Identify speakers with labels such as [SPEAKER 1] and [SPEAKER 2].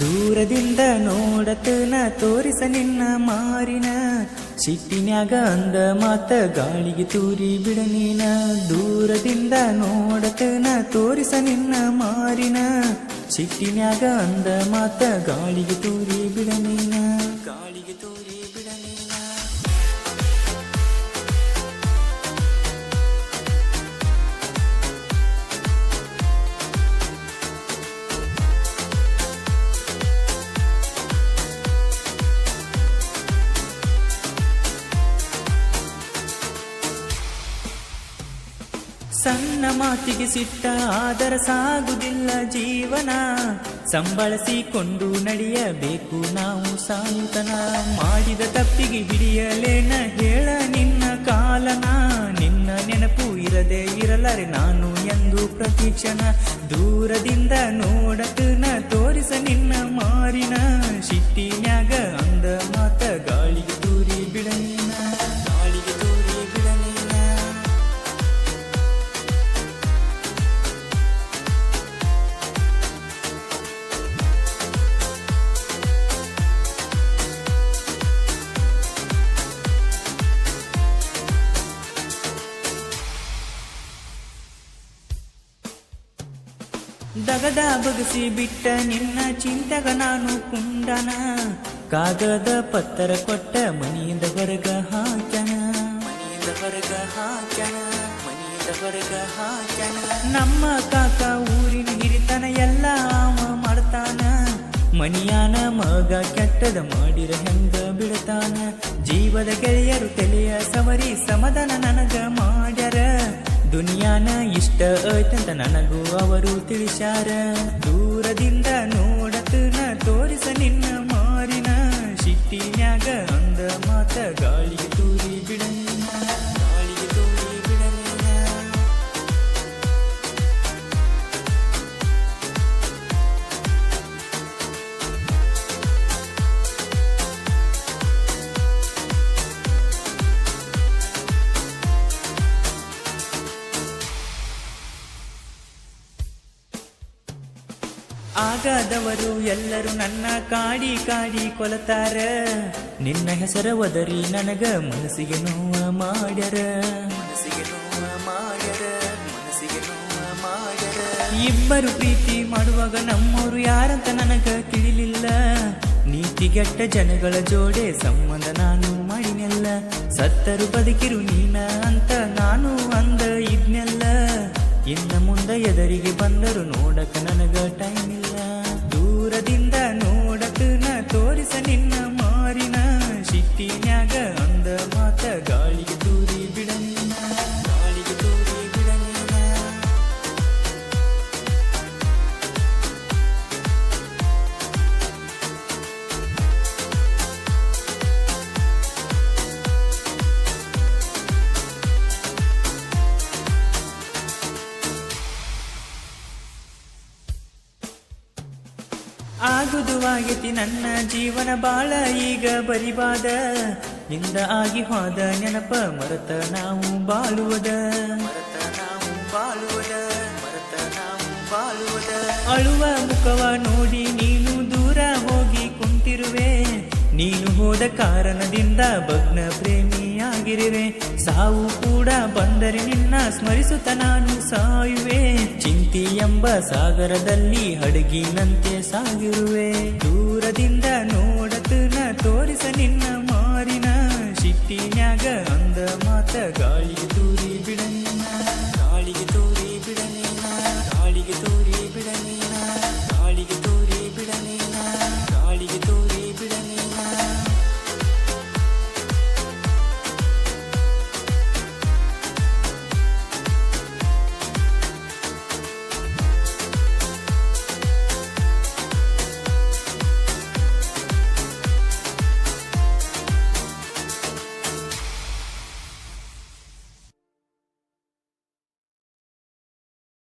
[SPEAKER 1] ದೂರದಿಂದ ನೋಡತನ ತೋರಿಸ ನಿನ್ನ ಮಾರಿನ ಸಿಟ್ಟಿನ್ಯಾಗ ಅಂದ ಮಾತ ಗಾಳಿಗೆ ತೂರಿ ಬಿಡ ನೀನ. ದೂರದಿಂದ ನೋಡತನ ತೋರಿಸ ನಿನ್ನ ಮಾರಿನ ಸಿಟ್ಟಿನ್ಯಾಗ ಅಂದ ಮಾತ ಗಾಳಿಗೆ ತೂರಿ ಬಿಡ ನೀನ. ಗಾಳಿಗೆ ತೂರಿ ಬಿಡ ನೀನ. ಸಣ್ಣ ಮಾತಿಗೆ ಸಿಟ್ಟ ಆದರ ಸಾಗುವುದಿಲ್ಲ ಜೀವನ. ಸಂಬಳಸಿಕೊಂಡು ನಡೆಯಬೇಕು ನಾವು ಸಾಂತನ. ಮಾಡಿದ ತಪ್ಪಿಗೆ ಹಿಡಿಯಲೇನ ಹೇಳ ನಿನ್ನ ಕಾಲನ. ನಿನ್ನ ನೆನಪು ಇರದೆ ಇರಲಾರೆ ನಾನು ಎಂದು ಪ್ರತೀಕ್ಷಣ. ದೂರದಿಂದ ನೋಡತನ ತೋರಿಸ ನಿನ್ನ ಮಾರಿನ ಸಿಟ್ಟಿನ್ಯಾಗ ಅಂದ ಮಾತ ಗಾಳಿಗೆ ತೂರಿ ಬಿಡ ನೀನ. ಗಾಳಿಗೆ ತೂರಿ ಬಿಡ ನೀನ. ದಗದ ಬಗಸಿ ಬಿಟ್ಟ ನಿನ್ನ ಚಿಂತಗ ನಾನು ಕುಂಡನ. ಕಾಗದ ಪತ್ತರ ಕೊಟ್ಟ ಮನೆಯಿಂದ ಹೊರಗ ಹಾಕ್ಯಾನ. ಮನೆಯಿಂದ ಹೊರಗ ಹಾಕ್ಯಾನ. ಮನೆಯಿಂದ ಹೊರಗ ಹಾಕ್ಯಾನ. ನಮ್ಮ ಕಾಕ ಊರಿನ ಹಿರಿತನ ಎಲ್ಲ ಅವ ಮಾಡ್ತಾನ. ಮನಿಯಾನ ಮಗ ಕೆಟ್ಟದ ಮಾಡಿರ ಹೆಂಗ ಬಿಡ್ತಾನ. ಜೀವದ ಗೆಳೆಯರು ತಲೆಯ ಸವರಿ ಸಮಾಧಾನ ನನಗ ಮಾಡ್ಯಾರ. ದುನಿಯಾನ ಇಷ್ಟ ಐತಂತ ನನಗೂ ಅವರು ತಿಳಿಸ್ಯಾರ. ದೂರದಿಂದ ನೋಡತನ ತೋರಿಸ ನಿನ್ನ ಮಾರಿನ ಸಿಟ್ಟಿನ್ಯಾಗ ಅಂದ ಮಾತ ಗಾಳಿಗೆ ತೂರಿ ಬಿಡ ನೀನ. ಗಾಳಿಗೆ ತೂರಿ ಬಿಡ ನೀನ. ಆಗದವರು ಎಲ್ಲರೂ ನನ್ನ ಕಾಡಿ ಕಾಡಿ ಕೊಲತಾರ. ನಿನ್ನ ಹೆಸರ ಒದರಿ ನನಗ ಮನಸ್ಸಿಗೆ ನೋವ ಮಾಡ್ಯಾರ. ಮನಸ್ಸಿಗೆ ನೋವ ಮಾಡ್ಯಾರ. ಮನಸ್ಸಿಗೆ ನೋವ ಮಾಡ್ಯಾರ. ಇಬ್ಬರು ಪ್ರೀತಿ ಮಾಡುವಾಗ ನಮ್ಮವರು ಯಾರಂತ ನನಗ ತಿಳಿಲಿಲ್ಲ. ನೀತಿಗೆಟ್ಟ ಜನಗಳ ಜೋಡೆ ಸಂಬಂಧ ನಾನು ಮಾಡಿನೆಲ್ಲ. ಸತ್ತರು ಬದುಕಿರು ನೀನ ಅಂತ ನಾನು ಅಂದ ಇದ್ನೆಲ್ಲ. ಇನ್ನ ಮುಂದೆ ಎದರಿಗೆ ಬಂದರು ನೋಡಕ ನನಗ ಟೈಮ್ ಇಲ್ಲ. ದೂರದಿಂದ ನೋಡತನ ತೋರಿಸ ನಿನ್ನ ಮಾರಿನ ಸಿಟ್ಟಿನ್ಯಾಗ ಅಂದ ಮಾತ ಗಾಳಿಗೆ ತೂರಿ ಬಿಡ ನೀನ. ಗಾಳಿಗೆ ತೂರಿ ಬಿಡ ನೀನ. ಆಗುದು ಆಗೈತಿ ನನ್ನ ಜೀವನ ಬಾಳ ಈಗ ಬರಿಬಾದ. ನಿಂದ ಆಗಿ ಹೋದ ನೆನಪ ಮರತ ನಾವು ಬಾಳುವದ. ಮರತ ನಾವು ಬಾಳುವದ. ಮರತ ನಾವು ಬಾಳುವದ. ಅಳುವ ಮುಖವ ನೋಡಿ ನೀನು ದೂರ ಹೋಗಿ ಕುಂತಿರುವೆ. ನೀನು ಹೋದ ಕಾರಣದಿಂದ ಭಗ್ನ ಪ್ರೇಮಿಯಾಗಿರುವೆ. ಸಾವು ಕೂಡ ಬಂದರೆ ನಿನ್ನ ಸ್ಮರಿಸುತ್ತ ನಾನು ಸಾಯುವೆ. ಚಿಂತಿ ಎಂಬ ಸಾಗರದಲ್ಲಿ ಹಡಗಿನಂತೆ ಸಾಗಿರುವೆ. ದೂರದಿಂದ ನೋಡತನ ತೋರಿಸ ನಿನ್ನ ಮಾರಿನ ಸಿಟ್ಟಿನ್ಯಾಗ ಅಂದ ಮಾತ ಗಾಳಿಗೆ ತೂರಿ ಬಿಡ ನೀನ.